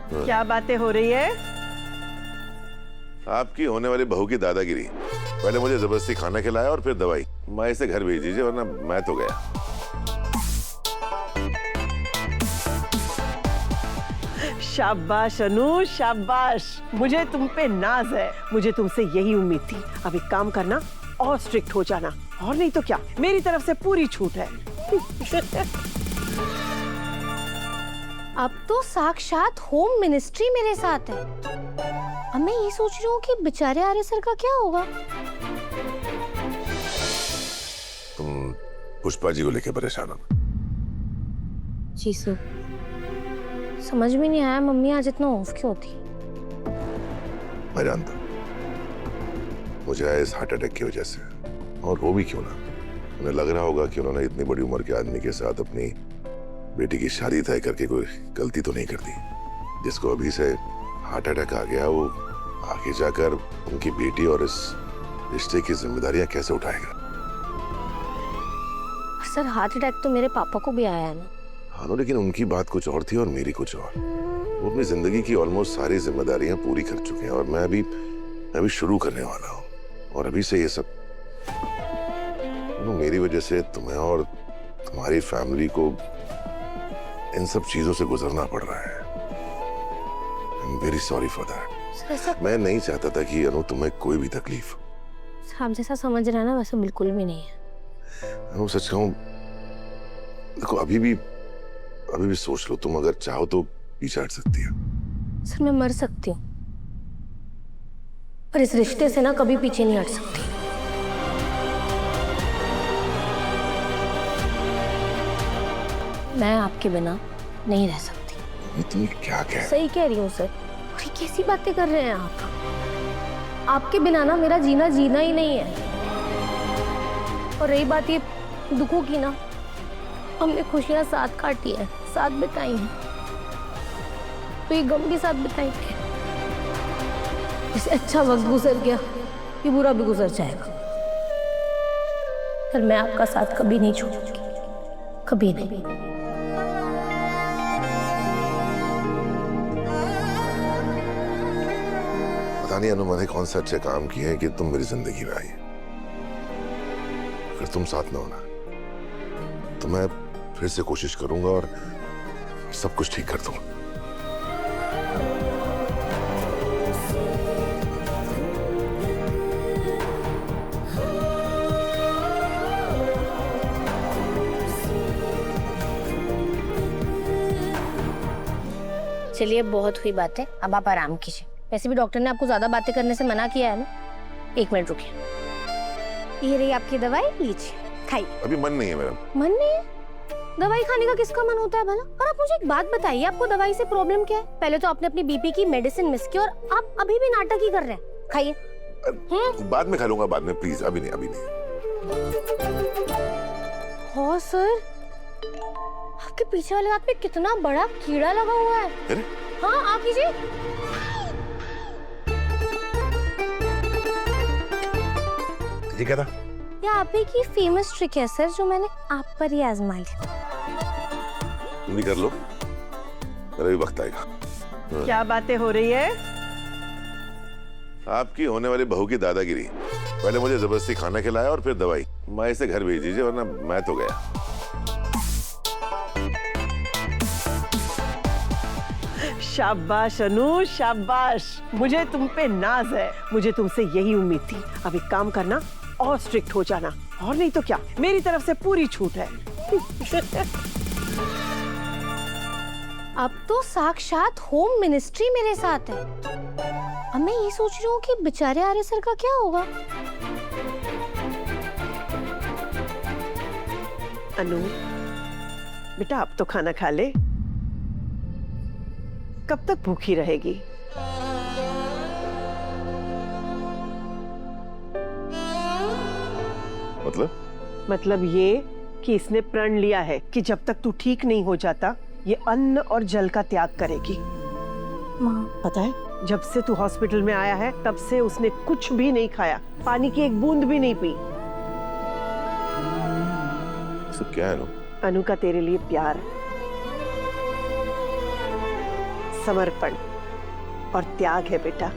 क्या बातें हो रही है? आपकी होने वाली बहू की दादागिरी। पहले मुझे जबरदस्ती खाना खिलाया और फिर दवाई। माँ इसे घर भेज दीजिए वरना मैं तो गया। शाबाश अनु, शाबाश। मुझे तुम पे नाज है। मुझे तुमसे यही उम्मीद थी। अब एक काम करना और स्ट्रिक्ट हो जाना, और नहीं तो क्या, मेरी तरफ से पूरी छूट है। अब तो साक्षात होम मिनिस्ट्री मेरे साथ है। अब मैं ये सोच रही हूँ कि बेचारे आर्य सर का क्या होगा। तुम पुष्पा जी को लेके परेशान हो? जीसू, समझ में नहीं आया मम्मी आज इतना ऑफ क्यों थी। मैं जानता हूँ मुझे आया इस हार्ट अटैक की वजह से, और वो भी क्यों ना। उन्हें लग रहा होगा कि उन्होंने इतनी बड़ी उम्र के आदमी के साथ अपनी बेटी की शादी तय करके कोई गलती तो नहीं कर दी। जिसको अभी से हार्ट अटैक आ गया, वो आगे जाकर उनकी बेटी और इस रिश्ते की जिम्मेदारियां कैसे उठाएगा। सर हार्ट अटैक तो मेरे पापा को भी आया है ना। हाँ, लेकिन उनकी बात कुछ और थी और मेरी कुछ और। वो अपनी जिंदगी की ऑलमोस्ट सारी जिम्मेदारियां पूरी कर चुके हैं और मैं अभी शुरू करने वाला हूँ। और अभी से ये सब मेरी वजह से तुम्हें और तुम्हारी फैमिली को इन सब चीजों से गुजरना पड़ रहा है। I am very sorry for that. मैं नहीं चाहता था कि अनु तुम्हें कोई भी तकलीफ। आप जैसा समझ रहे हैं ना वैसा बिल्कुल भी नहीं है। अनु सच कहूं, देखो अभी भी सोच लो, तुम अगर चाहो तो पीछे हट सकती हो। सर मैं मर सकती हूँ पर इस रिश्ते से ना कभी पीछे नहीं हट सकती। मैं आपके बिना नहीं रह सकती। तुम क्या कह रही हो? सही कह रही हूँ सर। और ये कैसी बातें कर रहे हैं आप? आपके बिना ना मेरा जीना ही नहीं है। और रही बात ये दुखों की ना, हमने खुशियां साथ काटी है, साथ बिताई हैं, तो ये गम के साथ बिताई थी। जैसे अच्छा वक्त गुजर गया, ये बुरा भी गुजर जाएगा। पर मैं आपका साथ कभी नहीं छोड़ूंगी, कभी नहीं। पता नहीं अनु मैंने कौन सा अच्छे काम किए हैं कि तुम मेरी जिंदगी में आई। अगर तुम साथ ना होना तो मैं फिर से कोशिश करूंगा और सब कुछ ठीक कर दूंगा। चलिए बहुत हुई बातें, अब आप आराम कीजिए। वैसे भी डॉक्टर ने आपको ज्यादा बातें करने से मना किया है ना। 1 मिनट रुकिए। ये रही आपकी दवाई, लीजिए खाइए। अभी मन नहीं है मेरा। मन नहीं है? दवाई खाने का किसका मन होता है भला? और आप मुझे एक बात बताइए, आपको दवाई से प्रॉब्लम क्या है? पहले तो आपने अपनी बीपी की मेडिसिन मिस की और आप अभी भी नाटक ही कर रहे हैं। खाइए। बाद में खा लूंगा, बाद में, प्लीज अभी नहीं। हाँ सर, आपके पीछे वाले हाथ पे कितना बड़ा कीड़ा लगा हुआ है। अरे? हाँ आप कीजिए। ये क्या था? ये आप ही की फेमस ट्रिक है सर, जो मैंने आप पर ही आजमाई। तुम भी कर लो, मेरा भी वक्त आएगा। क्या बातें हो रही है? आपकी होने वाली बहू की दादागिरी। पहले मुझे जबरदस्ती खाना खिलाया और फिर दवाई। माँ इसे घर भेज दीजिए वरना मैं तो गया। शाबाश अनु, शाबाश। मुझे तुम पे नाज है। मुझे तुमसे यही उम्मीद थी। अब एक काम करना और स्ट्रिक्ट हो जाना, और नहीं तो क्या, मेरी तरफ से पूरी छूट है। अब तो साक्षात होम मिनिस्ट्री मेरे साथ है। अब मैं ये सोच रही हूँ कि बेचारे आर्य सर का क्या होगा। अनु बेटा, अब तो खाना खा ले। कब तक भूखी रहेगी? मतलब ये कि इसने प्रण लिया है कि जब तक तू ठीक नहीं हो जाता ये अन्न और जल का त्याग करेगी। माँ, पता है, जब से तू हॉस्पिटल में आया है तब से उसने कुछ भी नहीं खाया, पानी की एक बूंद भी नहीं पी। सब क्या है? अनु का तेरे लिए प्यार, समर्पण और त्याग है बेटा।